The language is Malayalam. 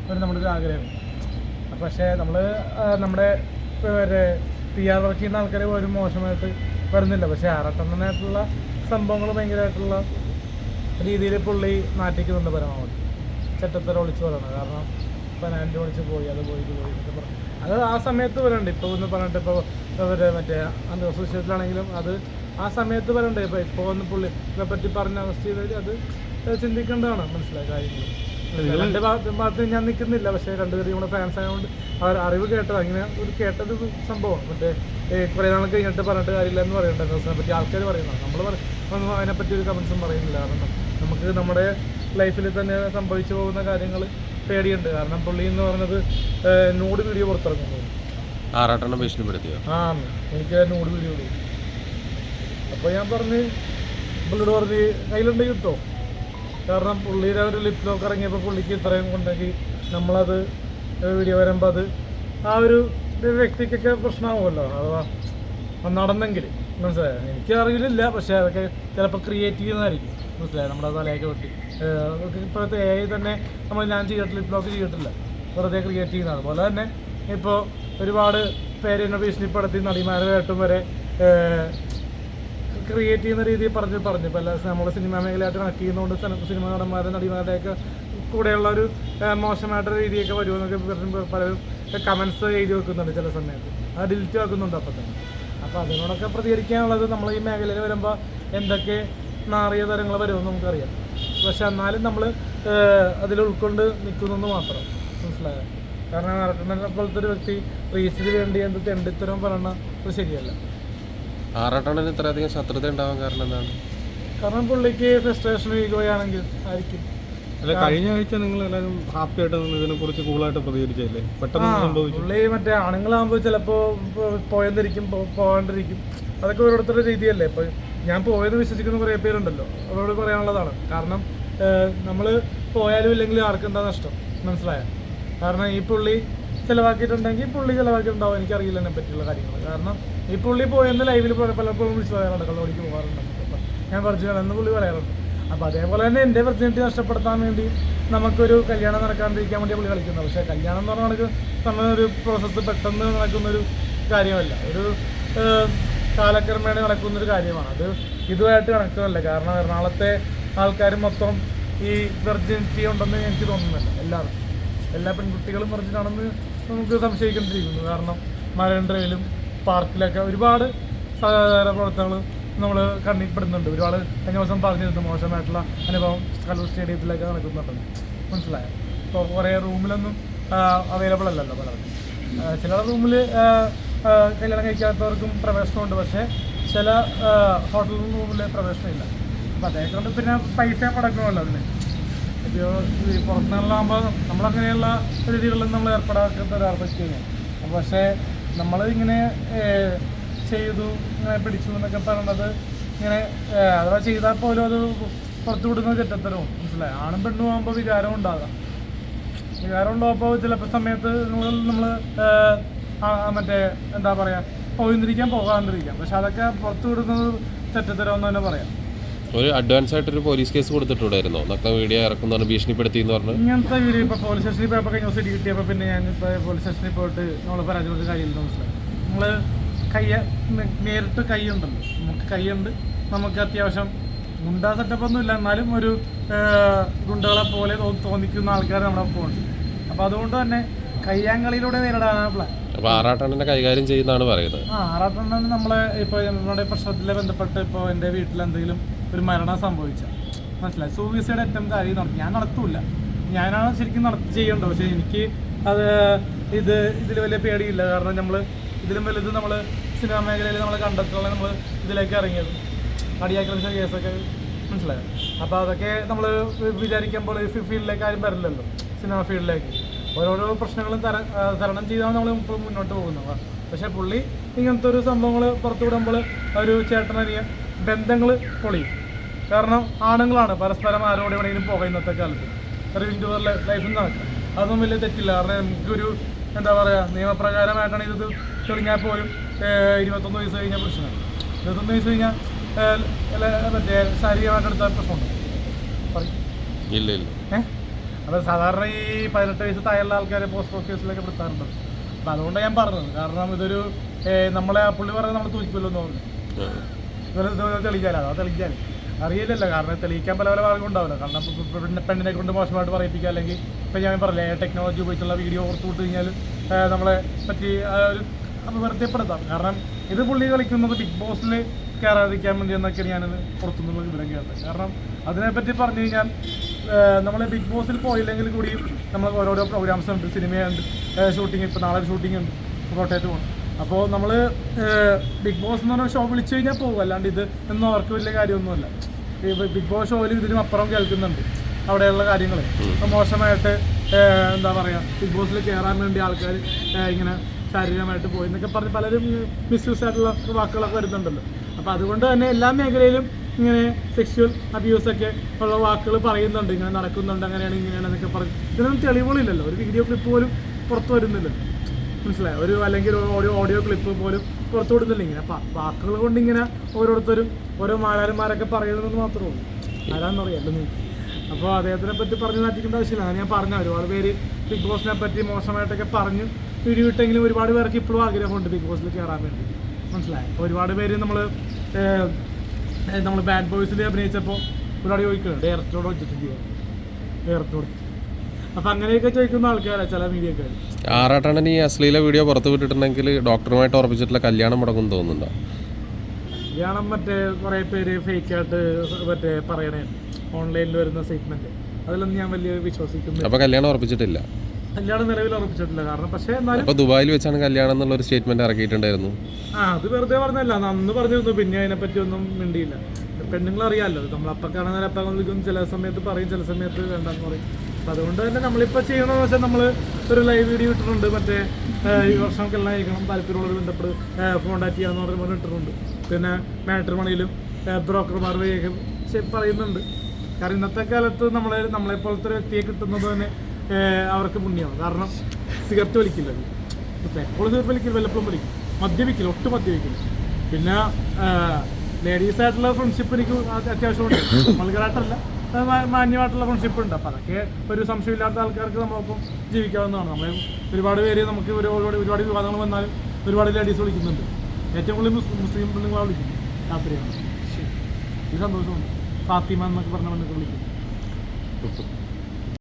ഒരു നമ്മുടെ ഒരു ആഗ്രഹം. പക്ഷേ നമ്മൾ നമ്മുടെ PR വർക്ക് ചെയ്യുന്ന ആൾക്കാർ ഒരു മോശമായിട്ട് വരുന്നില്ല. പക്ഷേ ആറാട്ടണ്ണനായിട്ടുള്ള സംഭവങ്ങൾ ഭയങ്കരമായിട്ടുള്ള രീതിയിൽ പുള്ളി നാട്ടിക്കുന്നുണ്ട് പരമാവധി. ചെറ്റത്തര ഒളിച്ച് പറയണം. കാരണം ഇപ്പം ആൻറ്റി ഒളിച്ച് പോയി അത് പോയി ഇത് പോയി എന്നൊക്കെ പറഞ്ഞു. അത് ആ സമയത്ത് വരണ്ട്. ഇപ്പോൾ ഒന്ന് പറഞ്ഞിട്ട് ഇപ്പോൾ മറ്റേ അന്തരീക്ഷത്തിലാണെങ്കിലും അത് ആ സമയത്ത് വരണ്ടേ. ഇപ്പോൾ ഒന്ന് പുള്ളി ഇതിനെപ്പറ്റി പറഞ്ഞ അവസ്ഥ ചെയ്താൽ അത് ചിന്തിക്കേണ്ടതാണ്. മനസ്സിലായ കാര്യങ്ങൾ രണ്ട് ഭാഗത്ത് ഞാൻ നിൽക്കുന്നില്ല. പക്ഷേ രണ്ടുപേരും നമ്മുടെ ഫാൻസ് ആയതുകൊണ്ട് അവർ അറിവ് കേട്ടത് അങ്ങനെ ഒരു കേട്ടത് സംഭവം. മറ്റേ കുറേ നാൾ കഴിഞ്ഞിട്ട് പറഞ്ഞിട്ട് കാര്യമില്ല എന്ന് പറയണ്ടേ ദിവസത്തിനെ പറ്റി ആൾക്കാർ പറയുന്നത്. നമ്മൾ ഒന്നും അതിനെപ്പറ്റി ഒരു കമൻസും പറയുന്നില്ല. കാരണം നമുക്ക് നമ്മുടെ ലൈഫിൽ തന്നെ സംഭവിച്ചു പോകുന്ന കാര്യങ്ങൾ പേടിയുണ്ട്. കാരണം പുള്ളി എന്ന് പറഞ്ഞത് നൂഡ് വീഡിയോ പുറത്തിറങ്ങുന്നു. ആറാട്ടെണ്ണം ഭീഷണിപ്പെടുത്തിയോ? എനിക്ക് നൂഡ് വീഡിയോ ഇടും. അപ്പോൾ ഞാൻ പറഞ്ഞ് പുള്ളിയോട് പറഞ്ഞ് കയ്യിലുണ്ട് കിട്ടോ. കാരണം പുള്ളിയുടെ ഒരു ലിപ് ലോക്ക് ഇറങ്ങിയപ്പോൾ പുള്ളിക്ക് ഇത്രയും കൊണ്ടെങ്കിൽ നമ്മളത് വീഡിയോ വരുമ്പോൾ അത് ആ ഒരു വ്യക്തിക്കൊക്കെ പ്രശ്നമാകുമല്ലോ. അഥവാ നടന്നെങ്കിൽ മനസ്സിലായോ. എനിക്ക് അറിയില്ല. പക്ഷേ അതൊക്കെ ചിലപ്പോൾ ക്രിയേറ്റ് ചെയ്യുന്നതായിരിക്കും. മനസ്സിലായി. നമ്മുടെ തലയൊക്കെ വെട്ടി ഇപ്പോഴത്തെ AI തന്നെ ഞാൻ ചെയ്തിട്ടില്ല, ലിപ് ലോക്ക് ചെയ്തിട്ടില്ല, വെറുതെ ക്രിയേറ്റ് ചെയ്യുന്നത്. അതുപോലെ തന്നെ ഇപ്പോൾ ഒരുപാട് പേര് എന്നെ ഭീഷണിപ്പെടുത്തി നടിമാരായിട്ടും വരെ ക്രിയേറ്റ് ചെയ്യുന്ന രീതിയിൽ പറഞ്ഞു ഇപ്പോൾ എല്ലാ നമ്മൾ സിനിമാ മേഖലയായിട്ട് കണക്ട് ചെയ്യുന്നതുകൊണ്ട് സിനിമ നടന്മാരുടെ നടിമാരുടെയൊക്കെ കൂടെയുള്ള ഒരു മോശമായിട്ടുള്ള രീതിയൊക്കെ വരുമെന്നൊക്കെ പലരും കമൻസ് എഴുതി വെക്കുന്നുണ്ട് ചില സമയത്ത്. അത് ഡിലീറ്റ് വെക്കുന്നുണ്ട് അപ്പം തന്നെ. അപ്പോൾ അതിനോടൊക്കെ പ്രതികരിക്കാനുള്ളത് നമ്മൾ ഈ മേഖലയിൽ വരുമ്പോൾ എന്തൊക്കെ നാറിയ തരങ്ങൾ വരുമെന്ന് നമുക്കറിയാം. പക്ഷെ എന്നാലും നമ്മൾ അതിൽ ഉൾക്കൊണ്ട് നിൽക്കുന്നെന്ന് മാത്രം. മനസ്സിലായോ. കാരണം ആറാട്ടണ്ണനെ പോലത്തെ ഒരു വ്യക്തി റീച്ചിന് വേണ്ടി എന്ത് തെണ്ടിത്തരം പറയണത് ശരിയല്ല. ആറാട്ടണ്ണന് ഇത്രയധികം ശത്രുത ഉണ്ടാവാൻ കാരണം എന്താണ്? കാരണം പുള്ളിക്ക് ഫ്രസ്ട്രേഷൻ വീഴുകയാണെങ്കിൽ ആയിരിക്കും. അല്ല, കഴിഞ്ഞ ആഴ്ച നിങ്ങൾ എല്ലാവരും ഹാപ്പി ആയിട്ട് ഇതിനെ കുറിച്ച് കൂളായിട്ട് പ്രതികരിച്ചല്ലേ? പെട്ടെന്ന് സംഭവിച്ചു. പുള്ളി മറ്റേ ആണുങ്ങളാകുമ്പോൾ ചിലപ്പോൾ പോയെന്നിരിക്കും, പോകാണ്ടിരിക്കും. അതൊക്കെ ഓരോരുത്തരുടെ രീതിയല്ലേ. ഇപ്പോൾ ഞാൻ പോയെന്ന് വിശ്വസിക്കുന്ന കുറേ പേരുണ്ടല്ലോ. അവരോട് പറയാനുള്ളതാണ്. കാരണം നമ്മൾ പോയാലും ഇല്ലെങ്കിലും ആർക്കെന്താ നഷ്ടം. മനസ്സിലായോ. കാരണം ഈ പുള്ളി ചിലവാക്കിയിട്ടുണ്ടെങ്കിൽ പുള്ളി ചിലവാക്കിയിട്ടുണ്ടാവും. എനിക്കറിയില്ല അതിനെ പറ്റിയുള്ള കാര്യങ്ങൾ. കാരണം ഈ പുള്ളി പോയെന്ന് ലൈവിൽ പലപ്പോഴും വിളിച്ച് പറയാറുണ്ട്. കള്ളോടിക്ക് പോകാറുണ്ട്. ഞാൻ വെർജിനാണെന്ന് പുള്ളി പറയാറുണ്ട്. അപ്പോൾ അതേപോലെ തന്നെ എൻ്റെ വെർജിനിറ്റി നഷ്ടപ്പെടുത്താൻ വേണ്ടി നമുക്കൊരു കല്യാണം നടക്കാണ്ടിരിക്കാൻ വേണ്ടി പുള്ളി കളിക്കുന്നത്. പക്ഷേ കല്യാണം എന്ന് പറഞ്ഞാൽ നമുക്ക് നമ്മളൊരു പ്രോസസ്സ് പെട്ടെന്ന് നടക്കുന്നൊരു കാര്യമല്ല. ഒരു കാലക്രമേണ നടക്കുന്നൊരു കാര്യമാണ്. അത് ഇതുമായിട്ട് കണക്റ്റല്ല. കാരണം എറണാകുളത്തെ ആൾക്കാർ മൊത്തം ഈ വെർജിനിറ്റി ഉണ്ടെന്ന് എനിക്ക് തോന്നുന്നില്ല. എല്ലാ പെൺകുട്ടികളും വെർജിനാണെന്ന് നമുക്ക് സംശയിക്കേണ്ടിയിരിക്കുന്നു. കാരണം മറൈൻ ഡ്രൈവിലും പാർക്കിലൊക്കെ ഒരുപാട് സഹകാര പ്രവർത്തനങ്ങൾ നമ്മൾ കണ്ണിൽപ്പെടുന്നുണ്ട്. ഒരുപാട് കഴിഞ്ഞ ദിവസം പറഞ്ഞിരുന്നു മോശമായിട്ടുള്ള അനുഭവം കല്ലൂർ സ്റ്റേഡിയത്തിലൊക്കെ നടക്കുന്നുണ്ട്. മനസ്സിലായോ. ഇപ്പോൾ കുറേ റൂമിലൊന്നും അവൈലബിൾ അല്ലല്ലോ പലർക്കും. ചില റൂമിൽ കല്യാണം കഴിക്കാത്തവർക്കും പ്രവേശനമുണ്ട്. പക്ഷേ ചില ഹോട്ടൽ റൂമിൽ പ്രവേശനമില്ല. അപ്പോൾ അതേ കൊണ്ട് പിന്നെ പൈസ മുടക്കണമല്ലോ അതിന്. ഇപ്പോൾ ഈ പുറത്തുനിന്നുള്ളാകുമ്പോൾ നമ്മളങ്ങനെയുള്ള രീതികളിലും നമ്മൾ ഏർപ്പെടാത്ത ഒരാൾക്ക് കഴിഞ്ഞാൽ. പക്ഷേ നമ്മൾ ഇങ്ങനെ ചെയ്തു ഇങ്ങനെ പിടിച്ചു എന്നൊക്കെ പറയുന്നത് ഇങ്ങനെ അഥവാ ചെയ്താൽ പോലും അത് പുറത്തു വിടുന്ന ചെറ്റത്തരവും. മനസ്സിലായി. ആണും പെണ്ണും ആകുമ്പോൾ വികാരം ഉണ്ടാകാം. വികാരം ഉണ്ടാകുമ്പോൾ ചിലപ്പോൾ സമയത്ത് നമ്മൾ മറ്റേ എന്താ പറയുക പോകാണ്ടിരിക്കാം. പക്ഷെ അതൊക്കെ പുറത്തു വിടുന്നത് തെറ്റത്തരം എന്ന് തന്നെ പറയാം. ഒരു അഡ്വാൻസ് ആയിട്ടൊരു പോലീസ് കേസ് കൊടുത്തിട്ടുണ്ടായിരുന്നോ? നഗ്ന വീഡിയോ ഇറക്കുന്നതാണ് ഭീഷണിപ്പെടുത്തി എന്ന് പറഞ്ഞു. ഇങ്ങനത്തെ വീഡിയോ ഇപ്പോൾ പോലീസ് സ്റ്റേഷനിൽ പോയപ്പോൾ കഴിഞ്ഞ ദിവസം കിട്ടിയപ്പോൾ പിന്നെ ഞാനിപ്പോൾ പോലീസ് സ്റ്റേഷനിൽ പോയിട്ട് നമ്മൾ പരാജയപ്പെട്ട കാര്യമില്ല. മനസ്സിലായി. നമ്മൾ നേരിട്ട് കൈയുണ്ടല്ലോ. നമുക്ക് കൈയുണ്ട്. നമുക്ക് അത്യാവശ്യം ഗുണ്ടാ സെറ്റപ്പൊന്നും ഇല്ല. എന്നാലും ഒരു ഗുണ്ടകളെ പോലെ തോന്നിക്കുന്ന ആൾക്കാർ നമ്മുടെ ഒപ്പം ഉണ്ട്. അപ്പോൾ അതുകൊണ്ട് തന്നെ കയ്യാങ്കളിയിലൂടെ നേരിടാനാണ് പ്ലാൻ. അപ്പോൾ ആറാട്ടണ്ണനെ കൈകാര്യം ചെയ്യുന്നതാണ് പറയുന്നത്. ആറാട്ടണ്ണന് നമ്മളെ ഇപ്പോൾ നമ്മുടെ പ്രശ്നത്തിലെ ബന്ധപ്പെട്ട് ഇപ്പോൾ എൻ്റെ വീട്ടിൽ എന്തെങ്കിലും ഒരു മരണം സംഭവിച്ചാൽ മനസ്സിലായി. സൂയിസൈഡ് അറ്റംപ്റ്റ് ആയി ഞാൻ നടത്തൂല. ഞാനാണ് ശരിക്കും ചെയ്യേണ്ടത്. പക്ഷേ എനിക്ക് അത് ഇതിൽ വലിയ പേടിയില്ല. കാരണം നമ്മൾ ഇതിലും വലുത് നമ്മൾ സിനിമാ മേഖലയിൽ നമ്മൾ കണ്ടെത്തുള്ള നമ്മൾ ഇതിലേക്ക് ഇറങ്ങിയത് അടിയാക്രമിച്ച കേസൊക്കെ മനസ്സിലായോ. അപ്പോൾ അതൊക്കെ നമ്മൾ വിചാരിക്കുമ്പോൾ ഫീൽഡിലേക്ക് ആരും വരില്ലല്ലോ. സിനിമ ഫീൽഡിലേക്ക് ഓരോരോ പ്രശ്നങ്ങളും തരണം ചെയ്താണ് നമ്മൾ ഇപ്പോൾ മുന്നോട്ട് പോകുന്നത്. പക്ഷേ പുള്ളി ഇങ്ങനത്തെ ഒരു സംഭവങ്ങൾ പുറത്തു വിടുമ്പോൾ ഒരു ചേട്ടനറിയ ബന്ധങ്ങൾ പൊളിയും. കാരണം ആണുങ്ങളാണ് പരസ്പരം ആരോടെ എവിടെയെങ്കിലും പോകുക ഇന്നത്തെ കാലത്ത്. ഒരു ഇൻഡോർ ലൈഫിൽ നടക്കുക അതൊന്നും വലിയ തെറ്റില്ല. കാരണം നമുക്കൊരു എന്താ പറയുക നിയമപ്രകാരമായിട്ടാണ് ഇത് തെളിഞ്ഞാൽ പോലും 21 വയസ്സ് കഴിഞ്ഞാൽ പ്രശ്നമാണ്. 21 വയസ്സ് കഴിഞ്ഞാൽ മറ്റേ ശാരീരികമായിട്ടെടുത്ത പ്രശ്നമുണ്ട് പറയും. ഇല്ല. അപ്പോൾ സാധാരണ ഈ 18 വയസ്സ് താഴെയുള്ള ആൾക്കാരെ പോസ്റ്റ് കേസിലൊക്കെ പെടുത്താറുണ്ട്. അപ്പം അതുകൊണ്ടാണ് ഞാൻ പറഞ്ഞത്. കാരണം ഇതൊരു നമ്മളെ പുള്ളി പറഞ്ഞാൽ നമ്മൾ തൂക്കിക്കൊല്ലോ എന്ന് തോന്നുന്നു. തെളിയിച്ചാലോ അതോ തെളിയിച്ചാൽ അറിയില്ലല്ലോ. കാരണം തെളിയിക്കാൻ പല മാർഗം ഉണ്ടാവില്ല. കാരണം പെണ്ണിനെ കൊണ്ട് മോശമായിട്ട് പറയിപ്പിക്കുക, അല്ലെങ്കിൽ ഇപ്പം ഞാൻ പറഞ്ഞില്ലേ ടെക്നോളജി ഉപയോഗിച്ചുള്ള വീഡിയോ ഓർത്ത് വിട്ട് കഴിഞ്ഞാൽ നമ്മളെ പറ്റി ഒരു വെറുതെപ്പെടുത്താം. കാരണം ഇത് പുള്ളി കളിക്കുന്നത് ബിഗ് ബോസിൽ കയറാതിരിക്കാൻ വേണ്ടി എന്നൊക്കെയാണ് ഞാനത് പുറത്തുനിന്നുള്ള വിവരം കേട്ടത്. കാരണം അതിനെപ്പറ്റി പറഞ്ഞു കഴിഞ്ഞാൽ നമ്മൾ ബിഗ് ബോസിൽ പോയില്ലെങ്കിൽ കൂടിയും നമ്മൾ ഓരോരോ പ്രോഗ്രാംസ് ഉണ്ട്, സിനിമയുണ്ട്, ഷൂട്ടിങ്, ഇപ്പോൾ നാളെ ഷൂട്ടിംഗ് ഉണ്ട് കോട്ടയത്ത് പോകണം. അപ്പോൾ നമ്മൾ ബിഗ് ബോസ് എന്ന് പറഞ്ഞ ഷോ വിളിച്ചു കഴിഞ്ഞാൽ പോകും, അല്ലാണ്ട് ഇത് ഒന്നും അവർക്ക് വലിയ കാര്യമൊന്നുമല്ല. ഈ ബിഗ് ബോസ് ഷോയിൽ ഇതിനും അപ്പുറം കേൾക്കുന്നുണ്ട് അവിടെയുള്ള കാര്യങ്ങൾ. മോശമായിട്ട് എന്താ പറയുക, ബിഗ് ബോസിൽ കയറാൻ വേണ്ടി ആൾക്കാർ ഇങ്ങനെ ശാരീരികമായിട്ട് പോയി എന്നൊക്കെ പറഞ്ഞ് പലരും മിസ്യൂസ് ആയിട്ടുള്ള വാക്കുകളൊക്കെ വരുന്നുണ്ടല്ലോ. അപ്പോൾ അതുകൊണ്ട് തന്നെ എല്ലാ മേഖലയിലും ഇങ്ങനെ സെക്ഷുവൽ അബ്യൂസൊക്കെ ഉള്ള വാക്കുകൾ പറയുന്നുണ്ട്, ഇങ്ങനെ നടക്കുന്നുണ്ട്, അങ്ങനെയാണ് ഇങ്ങനെയാണെന്നൊക്കെ പറഞ്ഞ് ഇതിനൊന്നും തെളിവുകളില്ലല്ലോ. ഒരു വീഡിയോ ക്ലിപ്പ് പോലും പുറത്ത് വരുന്നില്ലല്ലോ, മനസ്സിലായോ? ഒരു അല്ലെങ്കിൽ ഓഡിയോ ക്ലിപ്പ് പോലും പുറത്തു വിടുന്നില്ല. ഇങ്ങനെ വാക്കുകൾ കൊണ്ട് ഇങ്ങനെ ഓരോരുത്തരും ഓരോ മാലാരന്മാരൊക്കെ പറയുന്നതെന്ന് മാത്രമേ ഉള്ളൂ. ആരാന്നറിയാമല്ലോ നിങ്ങൾക്ക്. അപ്പോൾ അദ്ദേഹത്തിനെ പറ്റി പറഞ്ഞു നാട്ടിക്കേണ്ട ആവശ്യമില്ല. ഞാൻ പറഞ്ഞ ഒരുപാട് പേര് ബിഗ് ബോസിനെ പറ്റി മോശമായിട്ടൊക്കെ പറഞ്ഞു വീഡിയോ ഇട്ടെങ്കിലും ഒരുപാട് പേർക്ക് ഇപ്പോഴും ആഗ്രഹമുണ്ട് ബിഗ് ബോസിൽ കയറാൻ വേണ്ടി, മനസ്സിലായി? ഒരുപാട് പേര് നമ്മൾ ബാഡ് ബോയ്സിൽ അഭിനയിച്ചപ്പോൾ ഒരുപാട് ചോദിക്കുന്നത് ഡയറക്ടറോട് വെച്ചിട്ടുണ്ട്, ഡയറക്ടറോട്. അപ്പം അങ്ങനെയൊക്കെ ചോദിക്കുന്ന ആൾക്കാരാണ് ചില മീഡിയക്കാർ. ആറാട്ടണ്ണൻ ഈ അശ്ലീല വീഡിയോ പുറത്ത് വിട്ടിട്ടുണ്ടെങ്കിൽ ഡോക്ടറുമായിട്ട് ഉറപ്പിച്ചിട്ടുള്ള കല്യാണം മുടങ്ങും തോന്നുന്നുണ്ടോ? കല്യാണം മറ്റേ കുറേ പേര് ഫേക്കായിട്ട് മറ്റേ പറയണേ ഓൺലൈനിൽ വരുന്ന സ്റ്റേറ്റ്മെൻറ്റ്, അതിലൊന്നും ഞാൻ വലിയ വിശ്വസിക്കുന്നു. അപ്പോൾ കല്യാണം ഉറപ്പിച്ചിട്ടില്ല? കല്യാണം നിലവിൽ ഉറപ്പിച്ചിട്ടില്ല. കാരണം പക്ഷേ എന്നാലും അപ്പോൾ ദുബായിൽ വെച്ചാണ് കല്യാണം എന്നുള്ളൊരു സ്റ്റേറ്റ്മെൻറ്റ് ഇറക്കിയിട്ടുണ്ടായിരുന്നു. അത് വെറുതെ പറഞ്ഞല്ല, അന്ന് പറഞ്ഞിരുന്നു. പിന്നെ അതിനെപ്പറ്റി ഒന്നും മിണ്ടിയില്ല. പെണ്ണുങ്ങളറിയാമല്ലോ, നമ്മളപ്പം കാണുന്ന അപ്പം വിളിക്കും, ചില സമയത്ത് പറയും, ചില സമയത്ത് വേണ്ടെന്ന് പറയും. അപ്പം അതുകൊണ്ട് തന്നെ നമ്മളിപ്പോൾ ചെയ്യണമെന്ന് വെച്ചാൽ നമ്മൾ ഒരു ലൈവ് വീഡിയോ ഇട്ടിട്ടുണ്ട്. മറ്റേ ഈ വർഷം കല്യാണം കഴിക്കണം, താല്പര്യമുള്ളവർ ബന്ധപ്പെട്ട് കോൺടാക്ട് ചെയ്യാമെന്ന് പറഞ്ഞ് ഇട്ടിട്ടുണ്ട്. പിന്നെ മാട്രിമോണിയിലും ബ്രോക്കർമാർ വഴിയൊക്കെ പറയുന്നുണ്ട്. കാരണം ഇന്നത്തെ കാലത്ത് നമ്മളെപ്പോലത്തെ ഒരു വ്യക്തിയെ കിട്ടുന്നത് തന്നെ അവർക്ക് പുണ്യമാണ്. കാരണം സിഗരറ്റ് വലിക്കില്ല, എപ്പോഴും സിഗരറ്റ് വലിക്കില്ല, വല്ലപ്പോഴും വലിക്കും, മദ്യപിക്കില്ല, ഒട്ടും മദ്യപിക്കില്ല. പിന്നെ ലേഡീസായിട്ടുള്ള ഫ്രണ്ട്ഷിപ്പ് എനിക്ക് അത്യാവശ്യമുണ്ട്, മൾഗറായിട്ടല്ല, മാന്യമായിട്ടുള്ള ഫ്രണ്ട്ഷിപ്പ് ഉണ്ട്. അപ്പം അതൊക്കെ ഒരു സംശയമില്ലാത്ത ആൾക്കാർക്ക് നമ്മളൊപ്പം ജീവിക്കാവുന്നതാണ്. നമ്മളെ ഒരുപാട് പേര് നമുക്ക് ഒരുപാട് വിവാദങ്ങൾ വന്നാലും ഒരുപാട് ലേഡീസ് വിളിക്കുന്നുണ്ട്. ഏറ്റവും കൂടുതൽ മുസ്ലിം പെണ്ണുങ്ങളെ വിളിക്കുന്നു രാത്രിയാണ്. ഇത് സന്തോഷമുണ്ട്. ഫാത്തിമ എന്നൊക്കെ പറഞ്ഞ പെണ്ണൊക്കെ വിളിക്കും.